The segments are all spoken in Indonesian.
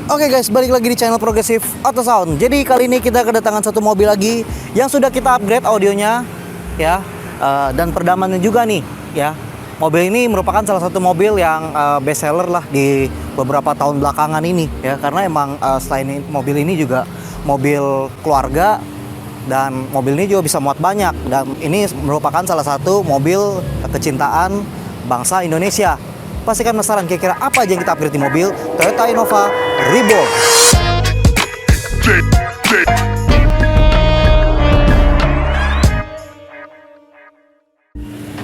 Oke guys, balik lagi di channel Progressive Auto Sound. Jadi kali ini kita kedatangan satu mobil lagi yang sudah kita upgrade audionya, ya, dan peredamannya juga nih, ya. Mobil ini merupakan salah satu mobil yang best seller lah di beberapa tahun belakangan ini, ya, karena emang selain mobil ini juga mobil keluarga dan mobil ini juga bisa muat banyak, dan ini merupakan salah satu mobil kecintaan bangsa Indonesia. Pastikan penasaran kira-kira apa aja yang kita upgrade di mobil Toyota Innova Reborn.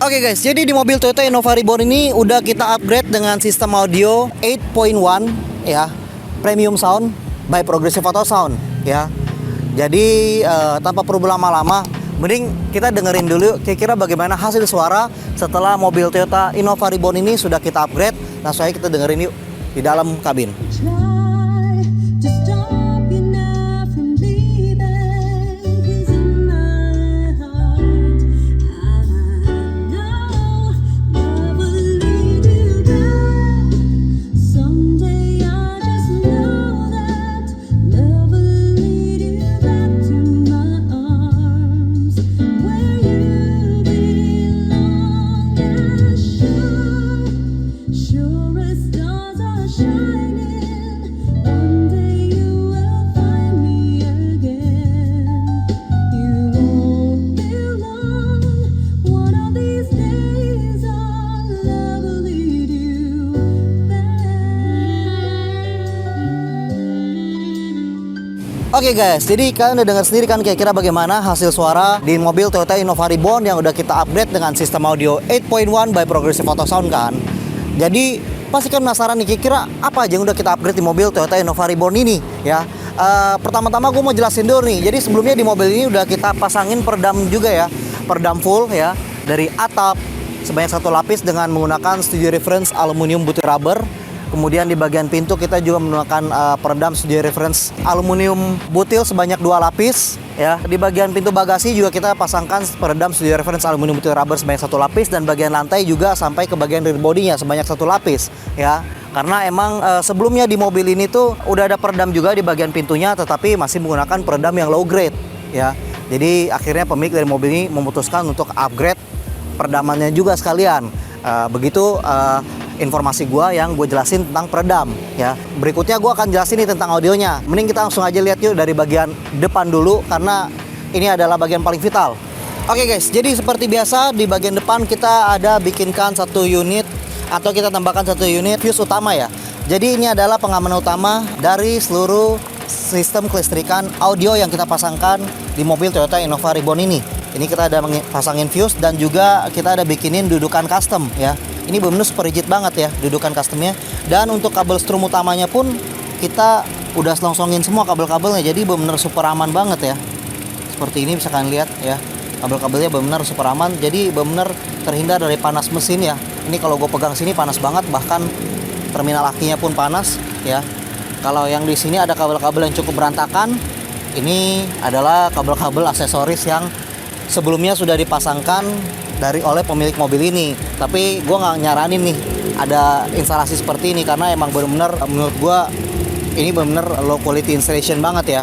Oke guys, jadi di mobil Toyota Innova Reborn ini udah kita upgrade dengan sistem audio 8.1, ya, premium sound by Progressive Auto Sound, ya. Jadi tanpa perlu lama-lama, mending kita dengerin dulu kira-kira bagaimana hasil suara setelah mobil Toyota Innova Reborn ini sudah kita upgrade. Langsung aja kita dengerin yuk di dalam kabin. Oke guys, jadi kalian udah dengar sendiri kan kira-kira bagaimana hasil suara di mobil Toyota Innova Reborn yang udah kita upgrade dengan sistem audio 8.1 by Progressive Auto Sound kan. Jadi pasti kan penasaran nih kira-kira apa aja yang udah kita upgrade di mobil Toyota Innova Reborn ini, ya. Pertama-tama gue mau jelasin dulu nih. Jadi sebelumnya di mobil ini udah kita pasangin peredam juga, ya, peredam full, ya, dari atap sebanyak satu lapis dengan menggunakan studio reference aluminium butir rubber. Kemudian di bagian pintu kita juga menggunakan peredam studio reference aluminium butil sebanyak 2 lapis, ya. Di bagian pintu bagasi juga kita pasangkan peredam studio reference aluminium butil rubber sebanyak 1 lapis, dan bagian lantai juga sampai ke bagian rear bodinya sebanyak 1 lapis, ya. Karena emang sebelumnya di mobil ini tuh udah ada peredam juga di bagian pintunya, tetapi masih menggunakan peredam yang low grade, ya. Jadi akhirnya pemilik dari mobil ini memutuskan untuk upgrade peredamannya juga sekalian. Begitu informasi gua yang gue jelasin tentang peredam, ya. Berikutnya gua akan jelasin nih tentang audionya. Mending kita langsung aja lihat yuk dari bagian depan dulu, karena ini adalah bagian paling vital. Oke guys, jadi seperti biasa di bagian depan kita ada bikinkan satu unit, atau kita tambahkan satu unit fuse utama, ya. Jadi ini adalah pengaman utama dari seluruh sistem kelistrikan audio yang kita pasangkan di mobil Toyota Innova Reborn ini. Ini kita ada pasangin fuse dan juga kita ada bikinin dudukan custom, ya. Ini benar-benar super rigid banget, ya, dudukan customnya. Dan untuk kabel strum utamanya pun kita udah selongsongin semua kabel-kabelnya, jadi benar-benar super aman banget, ya. Seperti ini bisa kalian lihat, ya, kabel-kabelnya benar-benar super aman, jadi benar-benar terhindar dari panas mesin, ya. Ini kalau gue pegang sini panas banget, bahkan terminal akinya pun panas, ya. Kalau yang di sini ada kabel-kabel yang cukup berantakan, ini adalah kabel-kabel aksesoris yang sebelumnya sudah dipasangkan oleh pemilik mobil ini. Tapi gue nggak nyaranin nih ada instalasi seperti ini, karena emang benar-benar menurut gue ini benar-benar low quality installation banget, ya.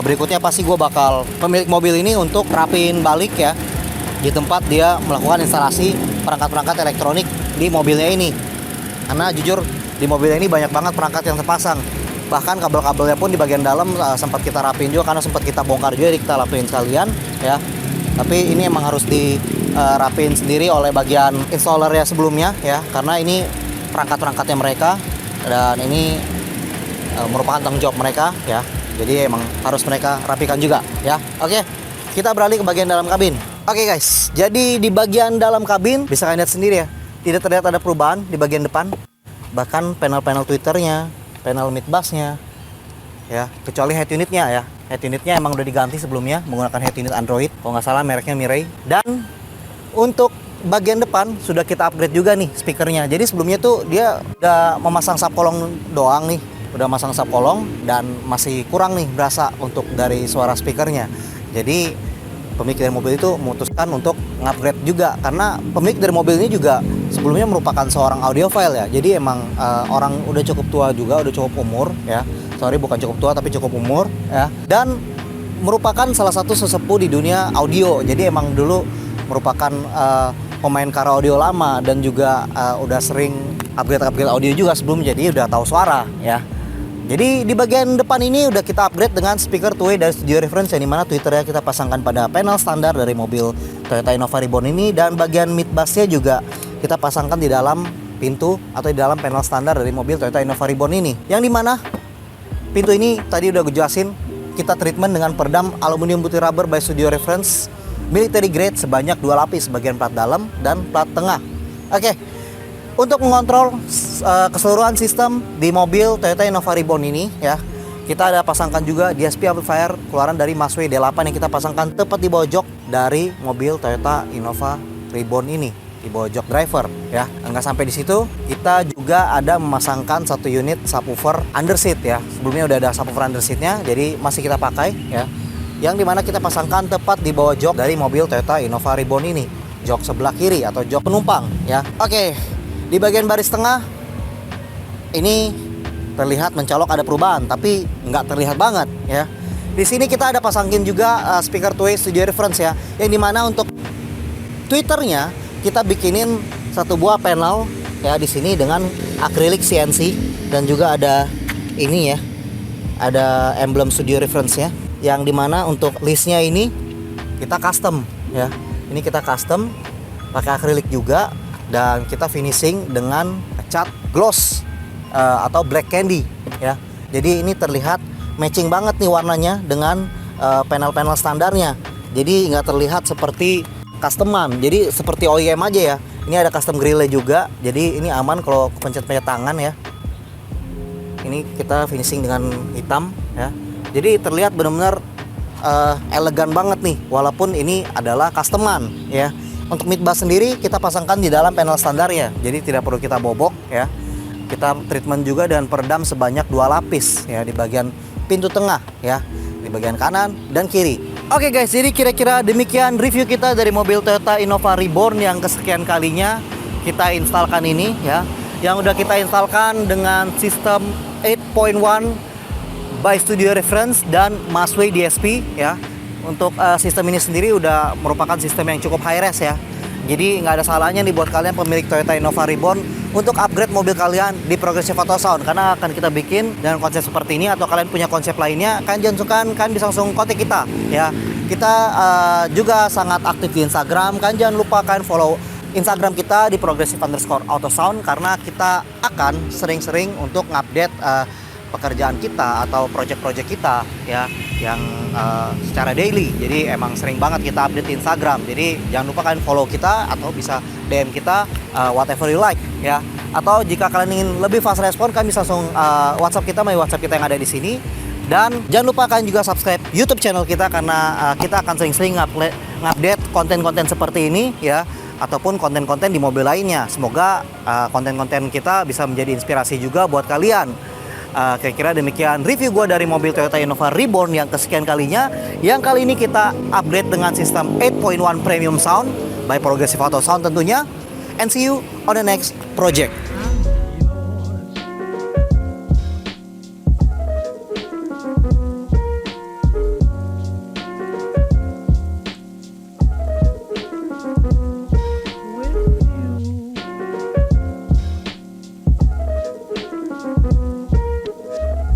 Berikutnya pasti gue bakal pemilik mobil ini untuk rapiin balik, ya, di tempat dia melakukan instalasi perangkat-perangkat elektronik di mobilnya ini. Karena jujur di mobil ini banyak banget perangkat yang terpasang. Bahkan kabel-kabelnya pun di bagian dalam sempat kita rapiin juga, karena sempat kita bongkar juga, jadi kita rapiin sekalian, ya. Tapi ini emang harus dirapiin sendiri oleh bagian installernya sebelumnya, ya, karena ini perangkat-perangkatnya mereka dan ini merupakan tanggung jawab mereka, ya. Jadi emang harus mereka rapikan juga, ya. Oke, kita beralih ke bagian dalam kabin. Oke guys, jadi di bagian dalam kabin bisa kalian lihat sendiri, ya, tidak terlihat ada perubahan di bagian depan. Bahkan panel-panel tweeternya, panel mid bassnya, ya, kecuali head unitnya, ya. Head unitnya emang udah diganti sebelumnya menggunakan head unit Android, kalau nggak salah mereknya Mirai. Dan untuk bagian depan sudah kita upgrade juga nih speakernya. Jadi sebelumnya tuh dia udah memasang subkolong doang nih, udah masang subkolong dan masih kurang nih berasa untuk dari suara speakernya. Jadi pemilik dari mobil itu memutuskan untuk ngupgrade juga, karena pemilik dari mobil ini juga sebelumnya merupakan seorang audiophile ya. Jadi emang orang udah cukup tua juga, udah cukup umur ya. Sorry, bukan cukup tua tapi cukup umur ya. Dan merupakan salah satu sesepuh di dunia audio. Jadi emang dulu merupakan pemain kara audio lama dan juga udah sering upgrade audio juga sebelum, jadi udah tahu suara ya. Jadi di bagian depan ini udah kita upgrade dengan speaker two-way dari Studio Reference, yang dimana tweeternya kita pasangkan pada panel standar dari mobil Toyota Innova Reborn ini, dan bagian mid bassnya juga kita pasangkan di dalam pintu atau di dalam panel standar dari mobil Toyota Innova Reborn ini, yang dimana pintu ini tadi udah gue jelasin kita treatment dengan peredam aluminium putih rubber by Studio Reference military grade sebanyak 2 lapis, bagian plat dalam dan plat tengah. Oke. Untuk mengontrol keseluruhan sistem di mobil Toyota Innova Reborn ini ya, kita ada pasangkan juga DSP amplifier keluaran dari Masway D8 yang kita pasangkan tepat di bawah jok dari mobil Toyota Innova Reborn ini, di bawah jok driver ya. Enggak sampai di situ, kita juga ada memasangkan satu unit subwoofer underseat ya. Sebelumnya udah ada subwoofer underseatnya, jadi masih kita pakai ya. Yang dimana kita pasangkan tepat di bawah jok dari mobil Toyota Innova Reborn ini, jok sebelah kiri atau jok penumpang ya. Oke, di bagian baris tengah ini terlihat mencolok ada perubahan, tapi nggak terlihat banget ya. Di sini kita ada pasangin juga speaker two-way Studio Reference ya, yang dimana untuk tweeternya kita bikinin satu buah panel ya di sini dengan akrilik CNC, dan juga ada ini ya, ada emblem Studio Reference ya, yang dimana untuk listnya ini kita custom ya. Ini kita custom pakai akrilik juga, dan kita finishing dengan cat gloss atau black candy ya. Jadi ini terlihat matching banget nih warnanya dengan panel-panel standarnya. Jadi nggak terlihat seperti customan, jadi seperti OEM aja ya. Ini ada custom grille juga, jadi ini aman kalau pencet-pencet tangan ya. Ini kita finishing dengan hitam ya. Jadi terlihat benar-benar elegan banget nih, walaupun ini adalah customan ya. Untuk mid bass sendiri kita pasangkan di dalam panel standar ya, jadi tidak perlu kita bobok ya. Kita treatment juga dan peredam sebanyak 2 lapis ya di bagian pintu tengah ya, di bagian kanan dan kiri. Oke guys, jadi kira-kira demikian review kita dari mobil Toyota Innova Reborn yang kesekian kalinya kita instalkan ini ya, yang udah kita instalkan dengan sistem 8.1 by Studio Reference dan Masway DSP ya. Untuk sistem ini sendiri udah merupakan sistem yang cukup high res ya. Jadi nggak ada salahnya nih buat kalian pemilik Toyota Innova Reborn untuk upgrade mobil kalian di Progressive Auto Sound, karena akan kita bikin dengan konsep seperti ini. Atau kalian punya konsep lainnya, kalian jangan sungkan, kalian bisa langsung kontak kita ya. Kita juga sangat aktif di Instagram. Kalian jangan lupa kalian follow Instagram kita di progressive_autosound, karena kita akan sering-sering untuk ngupdate pekerjaan kita atau project-project kita ya, yang secara daily. Jadi emang sering banget kita update di Instagram. Jadi jangan lupa kalian follow kita atau bisa DM kita whatever you like ya. Atau jika kalian ingin lebih fast respon, kalian bisa langsung WhatsApp kita melalui WhatsApp kita yang ada di sini. Dan jangan lupa kalian juga subscribe YouTube channel kita, karena kita akan sering-sering ngupdate konten-konten seperti ini ya, ataupun konten-konten di mobil lainnya. Semoga konten-konten kita bisa menjadi inspirasi juga buat kalian. Kira-kira demikian review gue dari mobil Toyota Innova Reborn yang kesekian kalinya, yang kali ini kita upgrade dengan sistem 8.1 Premium Sound by Progressive Auto Sound tentunya. And see you on the next project.